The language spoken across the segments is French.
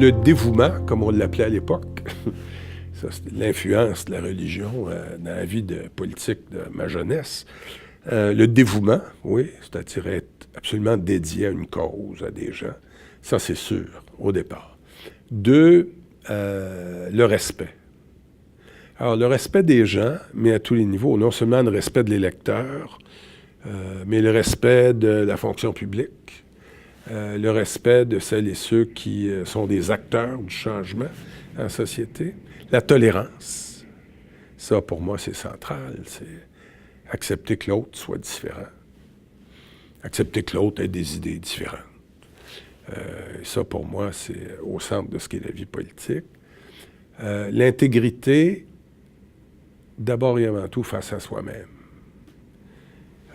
le dévouement, comme on l'appelait à l'époque. Ça, c'était l'influence de la religion dans la vie politique de ma jeunesse. Le dévouement, oui, c'est-à-dire être absolument dédié à une cause, à des gens. Ça, c'est sûr, au départ. 2, le respect. Alors, le respect des gens, mais à tous les niveaux, non seulement le respect de l'électeur, mais le respect de la fonction publique, le respect de celles et ceux qui sont des acteurs du changement en société, la tolérance. Ça, pour moi, c'est central. C'est accepter que l'autre soit différent. Accepter que l'autre ait des idées différentes. Ça, pour moi, c'est au centre de ce qu'est la vie politique. L'intégrité, d'abord et avant tout, face à soi-même.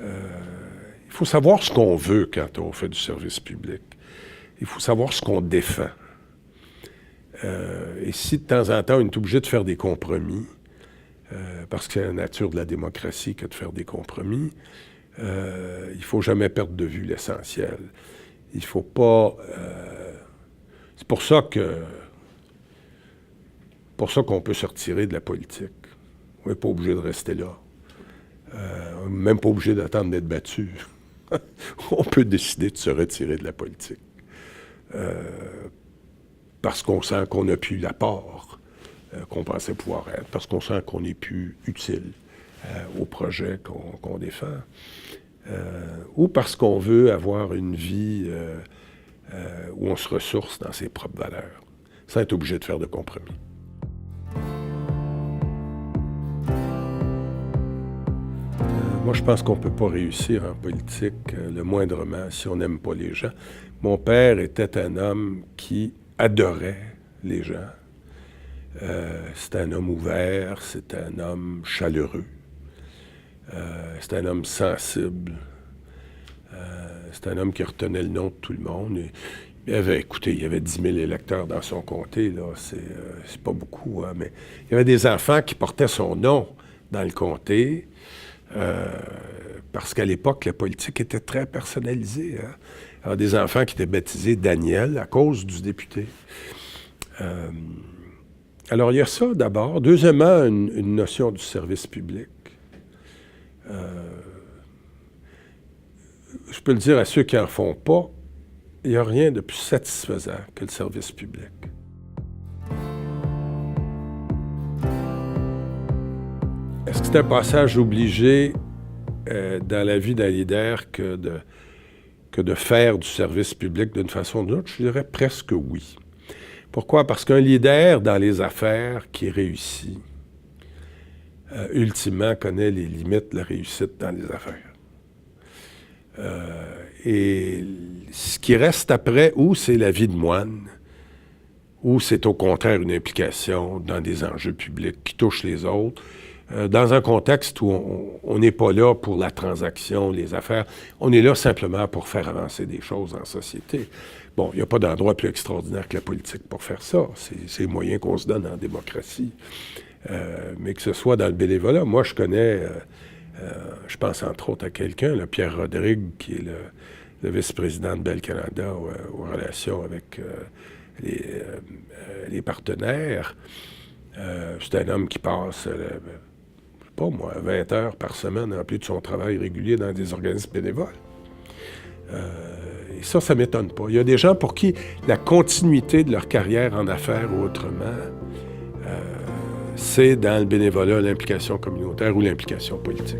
Il faut savoir ce qu'on veut quand on fait du service public. Il faut savoir ce qu'on défend. Et si de temps en temps, on est obligé de faire des compromis, parce que c'est la nature de la démocratie que de faire des compromis, il ne faut jamais perdre de vue l'essentiel. Il ne faut pas... c'est pour ça qu'on peut se retirer de la politique. On n'est pas obligé de rester là. Même pas obligé d'attendre d'être battu. On peut décider de se retirer de la politique. Parce qu'on sent qu'on n'a plus l'apport qu'on pensait pouvoir être, parce qu'on sent qu'on n'est plus utile au projet qu'on défend, ou parce qu'on veut avoir une vie où on se ressource dans ses propres valeurs, sans être obligé de faire de compromis. Moi, je pense qu'on ne peut pas réussir en politique le moindrement si on n'aime pas les gens. Mon père était un homme qui adorait les gens. C'était un homme ouvert, c'était un homme chaleureux, c'était un homme sensible, c'était un homme qui retenait le nom de tout le monde. Il y avait 10 000 électeurs dans son comté, là, c'est pas beaucoup, hein, mais il y avait des enfants qui portaient son nom dans le comté, parce qu'à l'époque, la politique était très personnalisée. Hein. Alors, des enfants qui étaient baptisés Daniel à cause du député. Alors, il y a ça d'abord. Deuxièmement, une notion du service public. Je peux le dire à ceux qui n'en font pas, il n'y a rien de plus satisfaisant que le service public. Est-ce que c'est un passage obligé dans la vie d'un leader que de faire du service public d'une façon ou d'une autre? Je dirais presque oui. Pourquoi? Parce qu'un leader dans les affaires qui réussit, ultimement connaît les limites de la réussite dans les affaires. Et ce qui reste après, ou c'est la vie de moine, ou c'est au contraire une implication dans des enjeux publics qui touchent les autres, dans un contexte où on n'est pas là pour la transaction, les affaires, on est là simplement pour faire avancer des choses en société. Bon, il n'y a pas d'endroit plus extraordinaire que la politique pour faire ça. C'est les moyens qu'on se donne en démocratie. Mais que ce soit dans le bénévolat, moi je connais, je pense entre autres à quelqu'un, là, Pierre Rodrigue, qui est le vice-président de Bell Canada aux relations avec les partenaires. C'est un homme qui passe, pas moi, 20 heures par semaine en plus de son travail régulier dans des organismes bénévoles. Et ça ne m'étonne pas. Il y a des gens pour qui la continuité de leur carrière en affaires ou autrement, c'est dans le bénévolat, l'implication communautaire ou l'implication politique.